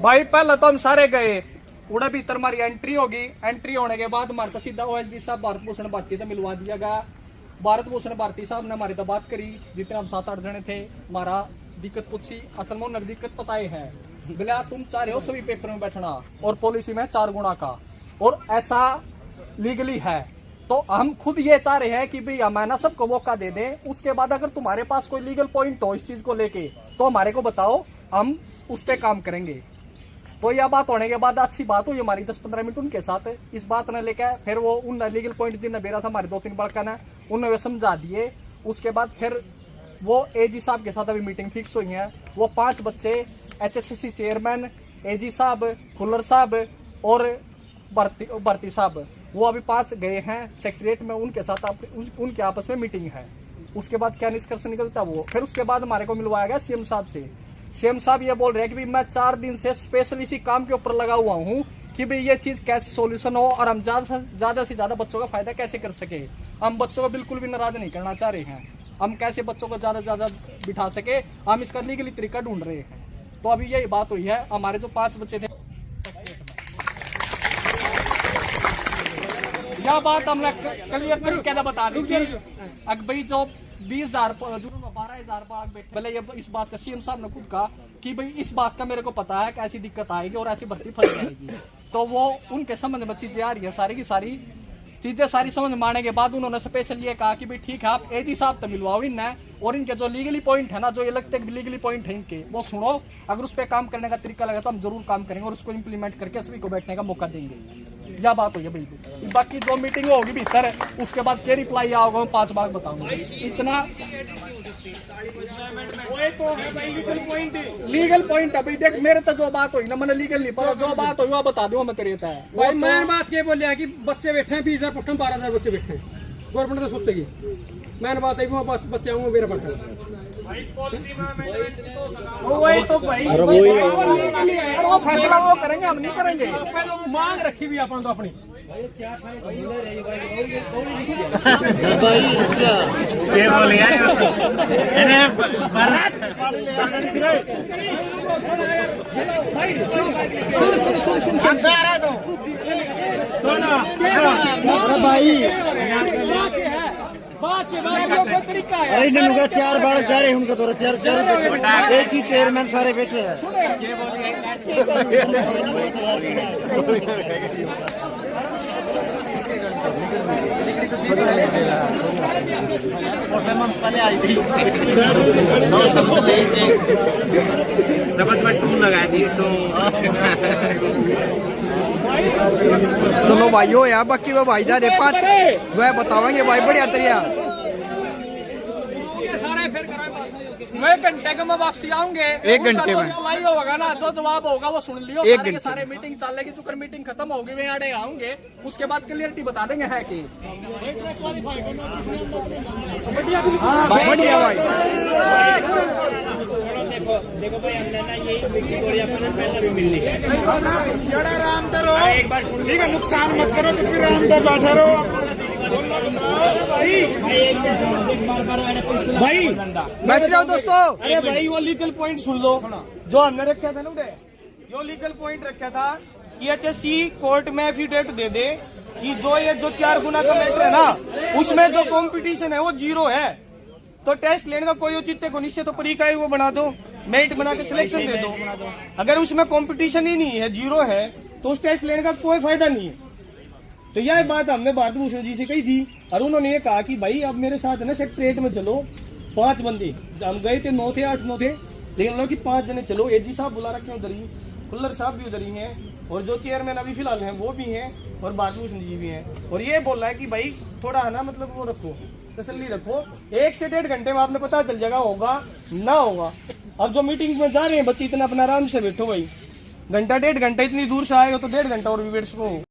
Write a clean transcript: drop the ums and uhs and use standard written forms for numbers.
भाई पहले तो हम सारे गए, उड़ा भीतर हमारी एंट्री होगी। एंट्री होने के बाद हमारे सीधा OSD साहब भारत भूषण भारती से मिलवा दिया गया। भारत भूषण भारती साहब ने हमारी तो बात करी, जितने हम 7-8 जने थे, हमारा दिक्कत पूछी। असल में उन्हें दिक्कत पता है बोला तुम चाह रहे हो सभी पेपर में बैठना और पॉलिसी में 4 गुना का, और ऐसा लीगली है, तो हम खुद ये चाह रहे हैं कि भाई हमें ना सबको मौका दे दें। उसके बाद अगर तुम्हारे पास कोई लीगल पॉइंट हो इस चीज को लेके तो हमारे को बताओ, हम उस पर काम करेंगे। तो यह बात होने के बाद अच्छी बात हुई हमारी 10-15 मिनट उनके साथ। इस बात ने लेकर फिर वो उन लीगल पॉइंट जिन्हें बेरा था हमारे 2-3 बड़का ने उन्हें समझा दिए। उसके बाद फिर वो AG साहब के साथ अभी मीटिंग फिक्स हुई है। वो 5 बच्चे HSSC चेयरमैन, AG साहब, खुल्लर साहब और भर्ती साहब, वो अभी 5 गए हैं सेक्रेटरीट में, उनके साथ उनके आपस में मीटिंग है। उसके बाद क्या निष्कर्ष निकलता वो फिर उसके बाद हमारे को मिलवाया गया CM साहब से। CM साहब ये बोल रहे हैं कि मैं 4 दिन से स्पेशल इसी काम के ऊपर लगा हुआ हूँ कि भाई ये चीज कैसे सोल्यूशन हो और हम ज्यादा से ज्यादा बच्चों का फायदा कैसे कर सके। हम बच्चों को बिल्कुल भी नाराज नहीं करना चाह रहे हैं, हम कैसे बच्चों को ज्यादा से ज्यादा बिठा सके, हम इसका लीगली तरीका ढूंढ रहे हैं। तो अभी यही बात हुई है। हमारे जो 5 बच्चे थे, यह बात हमने क्लियर तरीके से बता दी थी। अगर भाई जो 20,000 12,000 पहले ये इस बात का CM साहब ने खुद कहा कि भाई इस बात का मेरे को पता है कि ऐसी दिक्कत आएगी और ऐसी भर्ती फंस जाएगी। तो वो उनके संबंध में चीजें आ रही है, सारी की सारी चीजें सारी समझ में आने के बाद उन्होंने स्पेशल ये कहा कि भाई ठीक है आप AG साहब तो मिलवाओ इन्हें, और इनके जो लीगली पॉइंट है ना, जो ये लगते हैं लीगली पॉइंट है इनके, वो सुनो। अगर उस पर काम करने का तरीका लगा तो हम जरूर काम करेंगे और उसको इम्प्लीमेंट करके सभी को बैठने का मौका देंगे। यह बात हुई है बिल्कुल। बाकी जो मीटिंग होगी भीतर, उसके बाद क्या रिप्लाई आओगे मैं 5 बार बताऊंगा। इतना लीगल पॉइंट है भाई, देख मेरे तो जो बात हुई ना मैंने लीगल नहीं पता, जो बात हुई वो बता दूंगा मैं तेरे है। भाई मैं बात ये बोलिया कि बच्चे बैठे हैं 20,000 पट्टन 12,000 बच्चे बैठे हैं, गवर्नमेंट तो सोचेगी। मैंने बात है कि बच्चे आऊंगे मेरा पट्टा वही तो भाई वो फैसला वो करेंगे, हम नहीं करेंगे। मांग रखी भी अपन तो अपनी तरीका है। अरे इन्होंने 4 बार जा रहे उनका तो 4 एक ही चेयरमैन सारे बैठे हैं। समझ में टून लगा दी तो चलो भाई हो यार, बाकी वो भाई जारे 5 वह बतावेंगे भाई बढ़िया तरिया। मैं 1 घंटे के मैं वापसी आऊंगे, 1 घंटे में होगा ना, जो जवाब होगा वो सुन लियो। 1 घंटे सारे मीटिंग चलेगी, चुकर मीटिंग खत्म होगी वे आड़े आऊंगे, उसके बाद क्लियरिटी बता देंगे है कि बढ़िया भाई। देखो भाई हमने ना ये पहले भी मिलनी है। आराम करो, ठीक है, नुकसान मत करो, कुछ भी आराम कर बैठे रहो भाई। बैठ जाओ दोस्तों। अरे भाई वो लीगल पॉइंट सुन लो जो हमने रखा था ना, जो लीगल पॉइंट रखा था कि HSC कोर्ट में एफिडेविट दे दे कि जो ये 4 गुना का मैटर है ना, उसमें जो कंपटीशन है वो 0 है। तो टेस्ट लेने का कोई औचित्य को निश्चय तो परीक्षा वो बना दो, मेरिट बना के सिलेक्शन दे दो। अगर उसमें कंपटीशन ही नहीं है, 0 है, तो उस टेस्ट लेने का कोई फायदा नहीं है। तो यह बात हमने भारत भूषण जी से कही थी और उन्होंने ये कहा कि भाई अब मेरे साथ है ना सेक्रेटरीट में चलो, 5 बंदे, हम गए थे 9 थे 8 9 थे, लेकिन लोग कि 5 जने चलो। AG साहब बुला रखे उधर ही, खुल्लर साहब भी उधर ही हैं, और जो चेयरमैन अभी फिलहाल हैं वो भी हैं, और भारत भूषण जी भी हैं। और ये बोल रहा है कि भाई थोड़ा है ना, मतलब वो रखो, तसल्ली रखो, 1 से 1.5 घंटे में आपने पता चल जाएगा होगा ना होगा। अब जो मीटिंग में जा रहे हैं बच्चे, इतना अपना आराम से बैठो भाई, घंटा 1.5 घंटा इतनी दूर से आए हो तो 1.5 घंटा और भी वेट सको।